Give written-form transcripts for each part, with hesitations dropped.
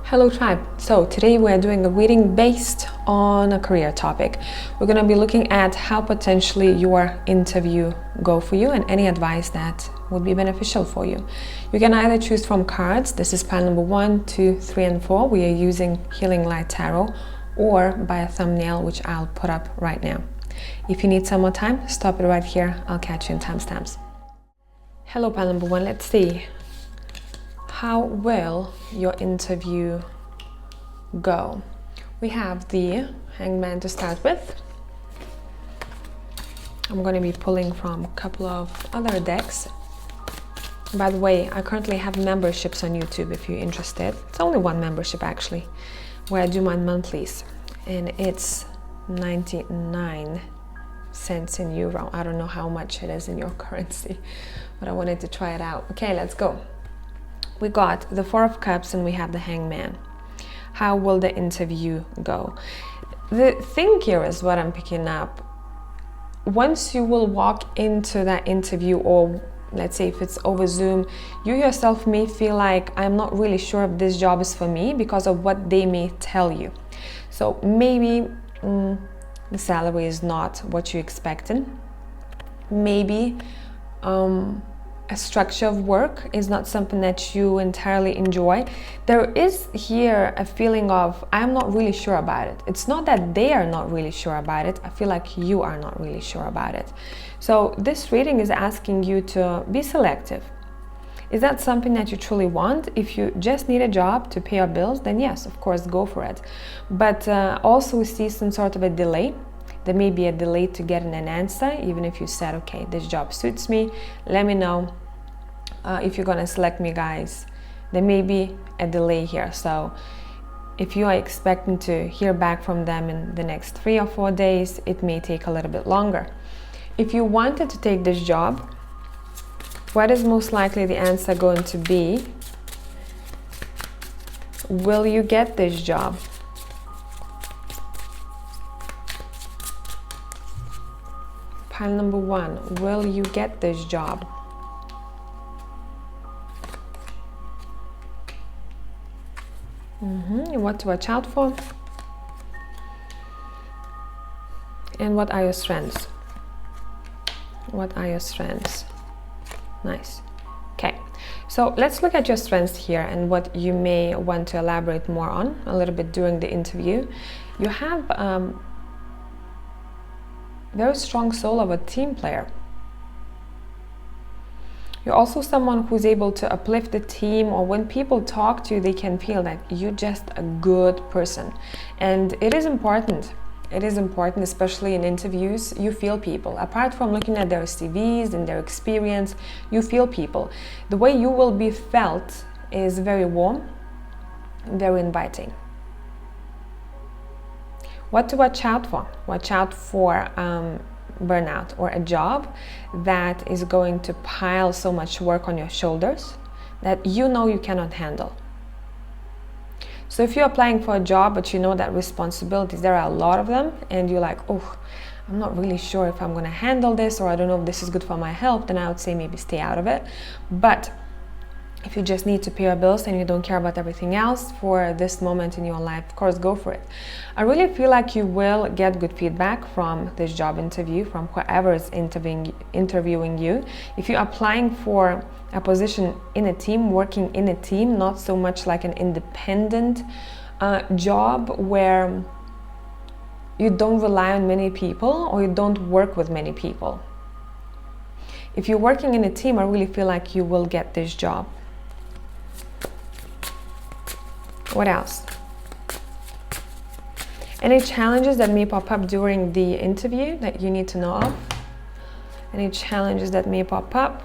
Hello tribe. So today we're doing a reading based on a career topic. We're going to be looking at how potentially your interview go for you and any advice that would be beneficial for you. You can either choose from cards. This is pile number 1, 2, 3, and 4. We are using Healing Light Tarot, or by a thumbnail which I'll put up right now. If you need some more time, stop it right here. I'll catch you in timestamps. Hello pile number 1. Let's see. How will your interview go? We have the Hangman to start with. I'm going to be pulling from a couple of other decks. By the way, I currently have memberships on YouTube if you're interested. It's only one membership actually, where I do my monthlies, and it's 99 cents in euro. I don't know how much it is in your currency, but I wanted to try it out. Okay, let's go. We got the Four of Cups and we have the Hangman. How will the interview go? The thing here is what I'm picking up. Once you will walk into that interview, or let's say if it's over Zoom, you yourself may feel like, I'm not really sure if this job is for me because of what they may tell you. So maybe the salary is not what you expected. Maybe a structure of work is not something that you entirely enjoy. There is here a feeling of, I'm not really sure about it. It's not that they are not really sure about it. I feel like you are not really sure about it. So this reading is asking you to be selective. Is that something that you truly want? If you just need a job to pay your bills, then yes, of course, go for it. But also we see some sort of a delay. There may be a delay to getting an answer, even if you said, okay, this job suits me, let me know if you're gonna select me, guys. There may be a delay here. So if you are expecting to hear back from them in the next 3 or 4 days, it may take a little bit longer. If you wanted to take this job, what is most likely the answer going to be? Will you get this job? Pile number 1, will you get this job? What to watch out for? And what are your strengths? What are your strengths? Nice. Okay, so let's look at your strengths here and what you may want to elaborate more on a little bit during the interview. You have very strong soul of a team player. You're also someone who's able to uplift the team, or when people talk to you, they can feel that you're just a good person. And it is important. It is important, especially in interviews, you feel people. Apart from looking at their CVs and their experience, you feel people. The way you will be felt is very warm, very inviting. What to watch out for? Watch out for burnout, or a job that is going to pile so much work on your shoulders that you know you cannot handle. So if you're applying for a job but you know that responsibilities, there are a lot of them, and you're like, oh, I'm not really sure if I'm going to handle this, or I don't know if this is good for my health, then I would say maybe stay out of it. But if you just need to pay your bills and you don't care about everything else for this moment in your life, of course, go for it. I really feel like you will get good feedback from this job interview, from whoever is interviewing you. If you're applying for a position in a team, working in a team, not so much like an independent job where you don't rely on many people or you don't work with many people. If you're working in a team, I really feel like you will get this job. What else? Any challenges that may pop up during the interview that you need to know of? Any challenges that may pop up?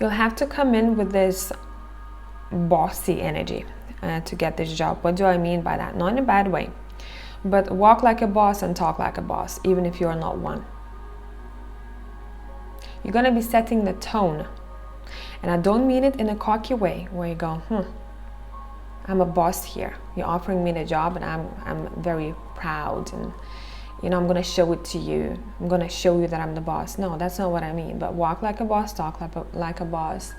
You'll have to come in with this bossy energy to get this job. What do I mean by that? Not in a bad way, but walk like a boss and talk like a boss, even if you're not one. You're going to be setting the tone. And I don't mean it in a cocky way where you go, I'm a boss here. You're offering me the job, and I'm very proud, and I'm gonna show it to you. I'm gonna show you that I'm the boss. No, that's not what I mean. But walk like a boss, talk like a boss.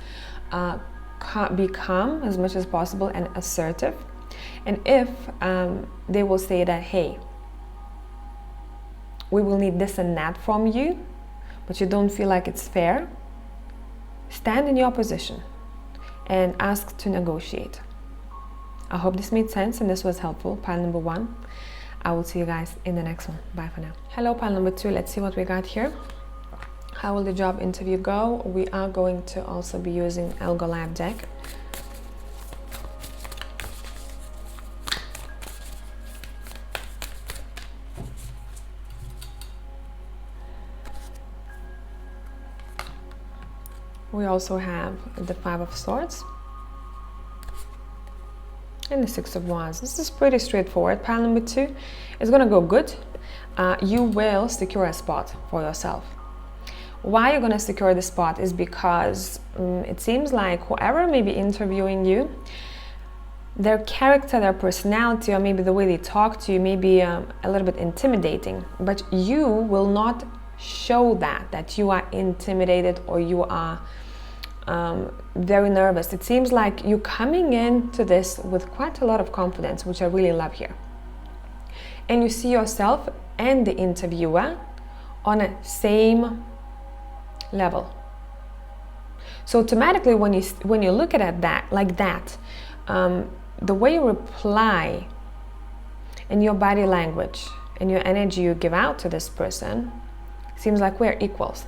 Be calm as much as possible and assertive. And if they will say that, hey, we will need this and that from you, but you don't feel like it's fair, stand in your position and ask to negotiate. I hope this made sense and this was helpful. Pile number 1. I will see you guys in the next one. Bye for now. Hello, pile number 2. Let's see what we got here. How will the job interview go? We are going to also be using Algo Lab deck. We also have the 5 of Swords and the 6 of Wands. This is pretty straightforward. Pile number 2 is going to go good. You will secure a spot for yourself. Why you're going to secure the spot is because it seems like whoever may be interviewing you, their character, their personality, or maybe the way they talk to you may be a little bit intimidating, but you will not show that you are intimidated or you are very nervous. It seems like you're coming into this with quite a lot of confidence, which I really love here. And you see yourself and the interviewer on a same level. So automatically when you look at it like that, the way you reply and your body language and your energy you give out to this person seems like we're equals.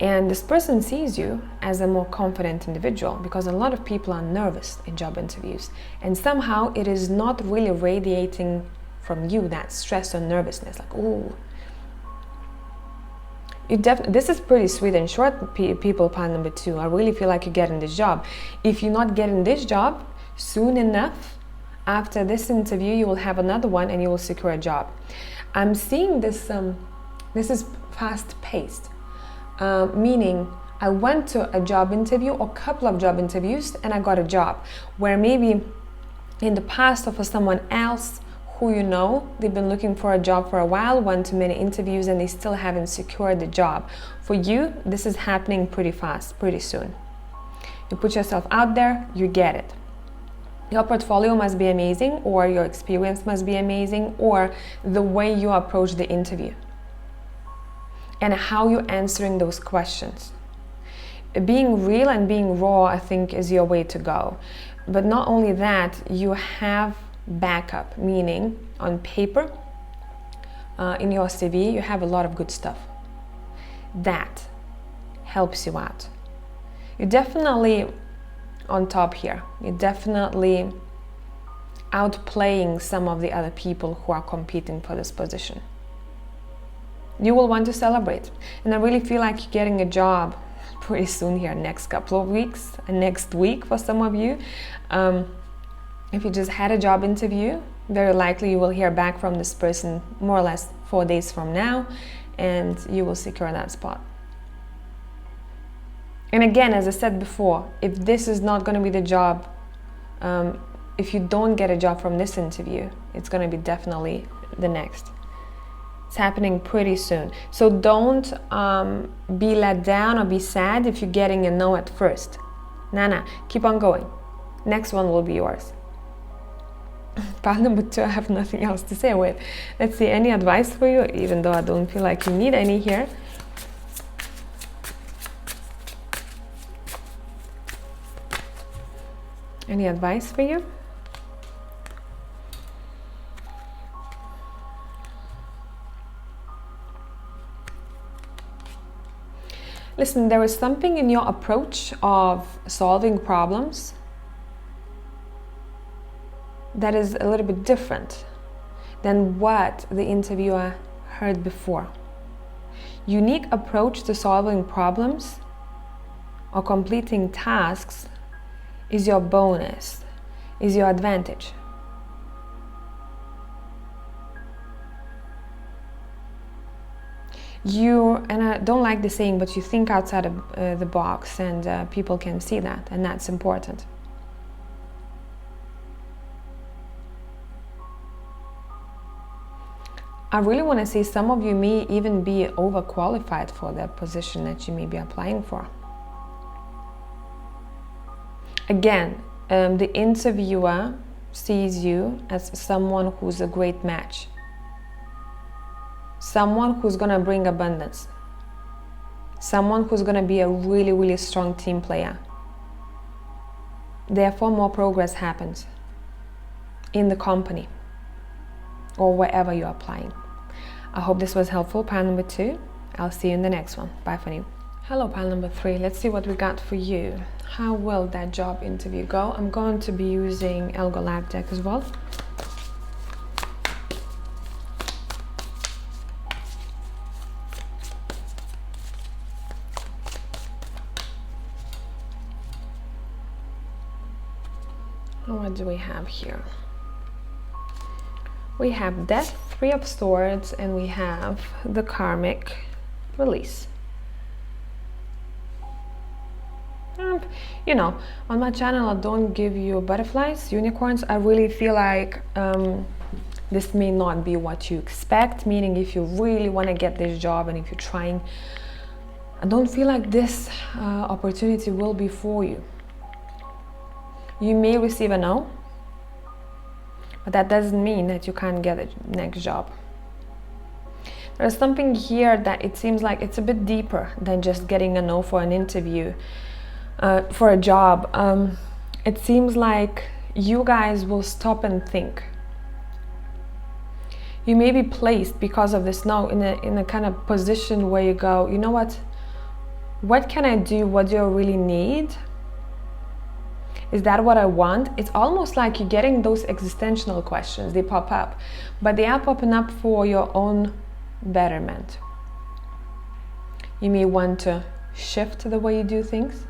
And this person sees you as a more confident individual, because a lot of people are nervous in job interviews, and somehow it is not really radiating from you that stress or nervousness, like, ooh. This is pretty sweet and short, people, pile number 2. I really feel like you're getting this job. If you're not getting this job, soon enough, after this interview, you will have another one and you will secure a job. I'm seeing this, this is fast-paced. Meaning I went to a job interview or a couple of job interviews and I got a job, where maybe in the past or for someone else who you know, they've been looking for a job for a while, went to many interviews and they still haven't secured the job. For you, this is happening pretty fast, pretty soon. You put yourself out there, you get it. Your portfolio must be amazing, or your experience must be amazing, or the way you approach the interview and how you're answering those questions. Being real and being raw, I think, is your way to go. But not only that, you have backup, meaning on paper, in your CV, you have a lot of good stuff. That helps you out. You're definitely on top here. You're definitely outplaying some of the other people who are competing for this position. You will want to celebrate. And I really feel like you're getting a job pretty soon here, next couple of weeks, and next week for some of you. If you just had a job interview, very likely you will hear back from this person more or less 4 days from now, and you will secure that spot. And again, as I said before, if this is not going to be the job, if you don't get a job from this interview, it's going to be definitely the next. It's happening pretty soon. So don't be let down or be sad if you're getting a no at first. Nah, keep on going. Next one will be yours. Part number 2, I have nothing else to say. Wait, let's see, any advice for you? Even though I don't feel like you need any here. Any advice for you? Listen, there is something in your approach of solving problems that is a little bit different than what the interviewer heard before. Unique approach to solving problems or completing tasks is your bonus, is your advantage. And I don't like the saying, but you think outside of the box, and people can see that, and that's important. I really want to say some of you may even be overqualified for the position that you may be applying for. Again, the interviewer sees you as someone who's a great match. Someone who's going to bring abundance. Someone who's going to be a really, really strong team player. Therefore, more progress happens in the company or wherever you're applying. I hope this was helpful, pile number 2. I'll see you in the next one. Bye for now. Hello, pile number 3. Let's see what we got for you. How will that job interview go? I'm going to be using Elgo Live deck as well. What do we have here? We have Death, 3 of Swords, and we have the Karmic Release. You know, on my channel I don't give you butterflies, unicorns. I really feel like this may not be what you expect, meaning if you really want to get this job and if you're trying, I don't feel like this opportunity will be for you. You may receive a no, but that doesn't mean that you can't get the next job. There's something here that it seems like it's a bit deeper than just getting a no for an interview, for a job. It seems like you guys will stop and think. You may be placed because of this no in a kind of position where you go, you know what can I do? What do I really need? Is that what I want? It's almost like you're getting those existential questions. They pop up, but they are popping up for your own betterment. You may want to shift the way you do things.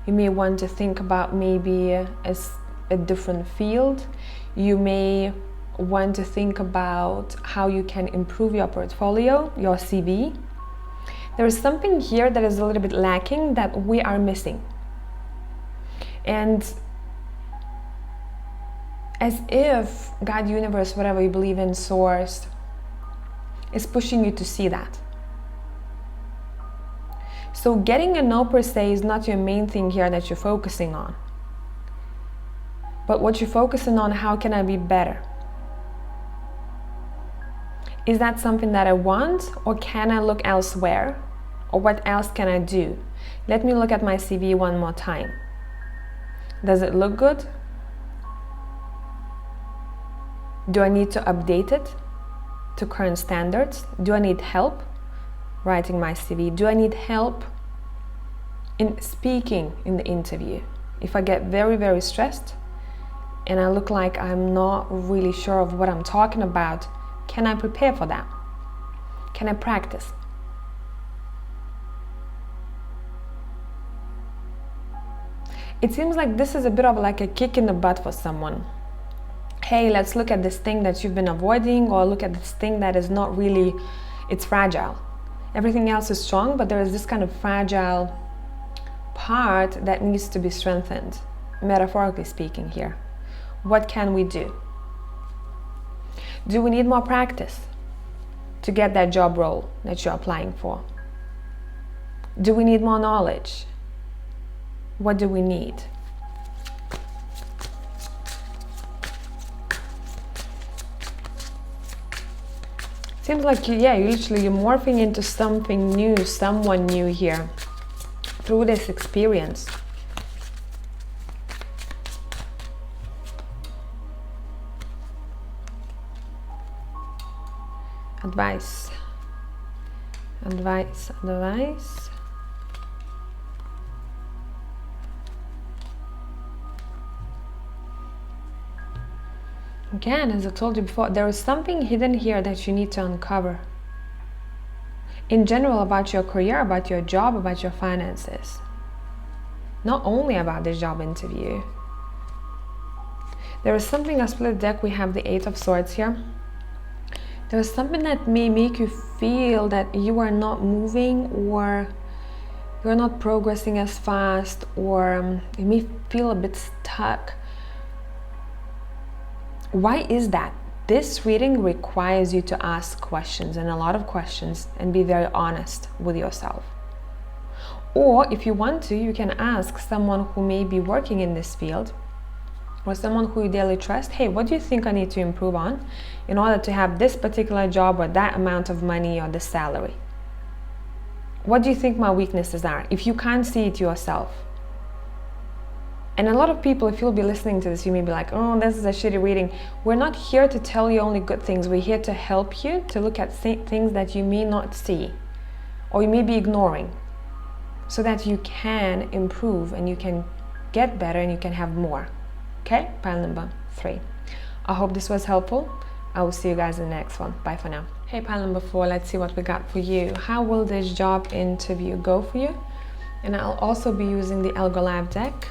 You may want to think about maybe a different field. You may want to think about how you can improve your portfolio, your CV. There is something here that is a little bit lacking that we are missing. And as if God, universe, whatever you believe in, source, is pushing you to see that. So getting a no per se is not your main thing here that you're focusing on. But what you're focusing on, how can I be better? Is that something that I want, or can I look elsewhere? Or what else can I do? Let me look at my CV one more time. Does it look good? Do I need to update it to current standards? Do I need help writing my CV? Do I need help in speaking in the interview? If I get very, very stressed and I look like I'm not really sure of what I'm talking about, can I prepare for that? Can I practice? It seems like this is a bit of like a kick in the butt for someone. Hey, let's look at this thing that you've been avoiding, or look at this thing that is not really, it's fragile. Everything else is strong, but there is this kind of fragile part that needs to be strengthened, metaphorically speaking here. What can we do? Do we need more practice to get that job role that you're applying for? Do we need more knowledge? What do we need? Seems like, you're morphing into something new, someone new here through this experience. Advice. Advice, advice. Again, as I told you before, there is something hidden here that you need to uncover. In general, about your career, about your job, about your finances. Not only about this job interview. There is something, a split deck, we have the 8 of Swords here. There is something that may make you feel that you are not moving, or you're not progressing as fast, or you may feel a bit stuck. Why is that? this reading requires you to ask questions, and a lot of questions, and be very honest with yourself. Or if you want to, you can ask someone who may be working in this field, or someone who you dearly trust, hey, what do you think I need to improve on in order to have this particular job or that amount of money or this salary? What do you think my weaknesses are, if you can't see it yourself? And a lot of people, if you'll be listening to this, you may be like, oh, this is a shitty reading. We're not here to tell you only good things. We're here to help you to look at things that you may not see or you may be ignoring, so that you can improve and you can get better and you can have more. Okay, pile number 3. I hope this was helpful. I will see you guys in the next one. Bye for now. Hey, pile number 4, let's see what we got for you. How will this job interview go for you? And I'll also be using the Algo Live deck.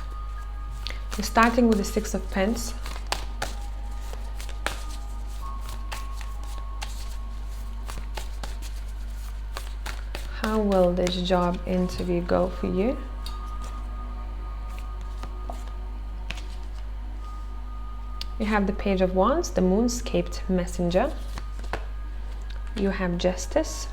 We're starting with the 6 of Pence. How will this job interview go for you? You have the Page of Wands, the Moonscaped Messenger. You have Justice.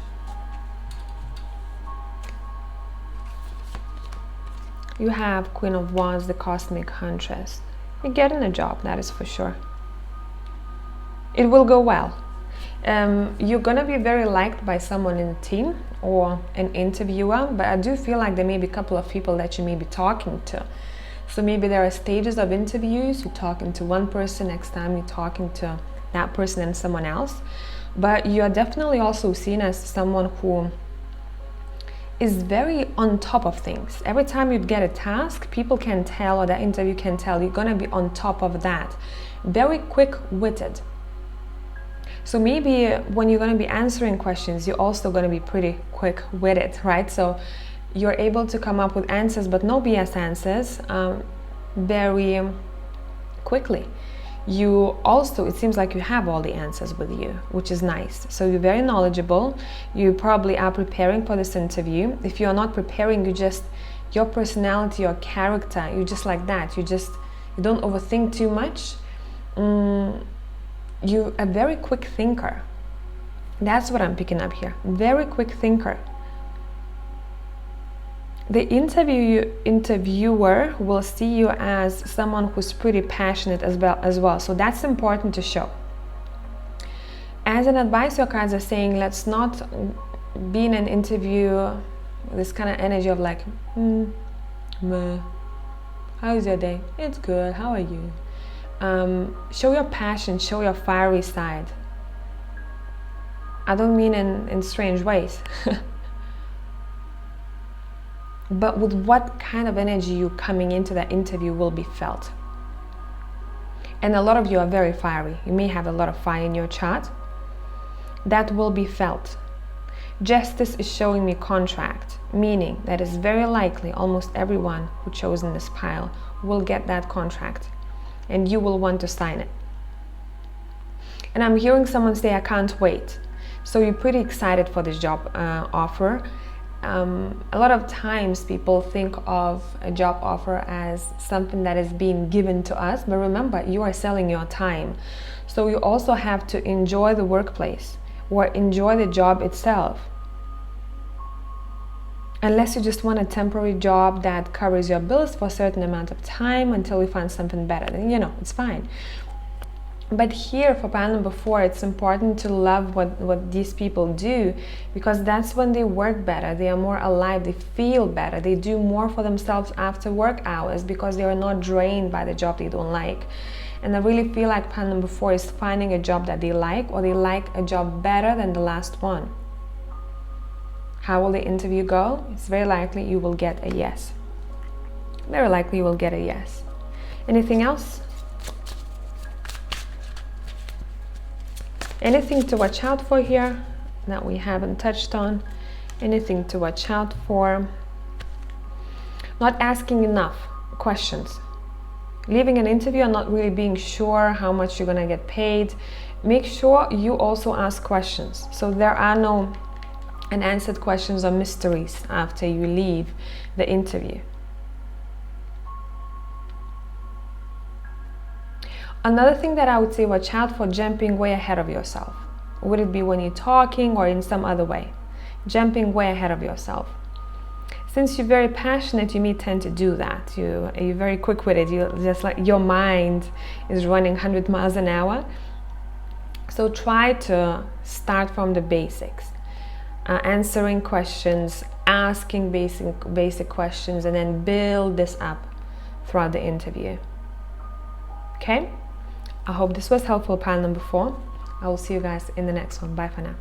You have Queen of Wands, the Cosmic Huntress. You're getting a job, that is for sure. It will go well. You're gonna be very liked by someone in the team or an interviewer, but I do feel like there may be a couple of people that you may be talking to. So maybe there are stages of interviews. You're talking to one person, next time you're talking to that person and someone else. But you are definitely also seen as someone who is very on top of things. Every time you get a task, people can tell, or that interview can tell, you're gonna be on top of that. Very quick-witted. So maybe when you're gonna be answering questions, you're also gonna be pretty quick-witted, right? So you're able to come up with answers, but no BS answers, very quickly. You also, it seems like you have all the answers with you, which is nice. So you're very knowledgeable. You probably are preparing for this interview. If you're not preparing, your personality, your character, you're just like that. You don't overthink too much. You're a very quick thinker. That's what I'm picking up here. Very quick thinker. The interviewer will see you as someone who's pretty passionate as well. So that's important to show. As an advice, your cards are saying, let's not be in an interview this kind of energy of like, meh, how's your day? It's good, how are you? Show your passion, show your fiery side. I don't mean in strange ways. But with what kind of energy you coming into that interview will be felt. And a lot of you are very fiery. You may have a lot of fire in your chart. That will be felt. Justice is showing me contract, meaning that it's very likely almost everyone who chose in this pile will get that contract and you will want to sign it. And I'm hearing someone say, I can't wait. So you're pretty excited for this job offer. A lot of times people think of a job offer as something that is being given to us, but remember, you are selling your time. So you also have to enjoy the workplace or enjoy the job itself. Unless you just want a temporary job that covers your bills for a certain amount of time until you find something better, then it's fine. But here for pile number 4, it's important to love what these people do, because that's when they work better, they are more alive, they feel better, they do more for themselves after work hours because they are not drained by the job they don't like. And I really feel like pile number 4 is finding a job that they like, or they like a job better than the last one. How will the interview go? It's very likely you will get a yes. Very likely you will get a yes. Anything else? Anything to watch out for here that we haven't touched on? Anything to watch out for? Not asking enough questions. Leaving an interview and not really being sure how much you're gonna get paid. Make sure you also ask questions, so there are no unanswered questions or mysteries after you leave the interview. Another thing that I would say, watch out for jumping way ahead of yourself. Would it be when you're talking or in some other way? Jumping way ahead of yourself. Since you're very passionate, you may tend to do that. You're very quick-witted. You just like your mind is running 100 miles an hour. So try to start from the basics, answering questions, asking basic questions, and then build this up throughout the interview. Okay? I hope this was helpful, pile number 4. I will see you guys in the next one. Bye for now.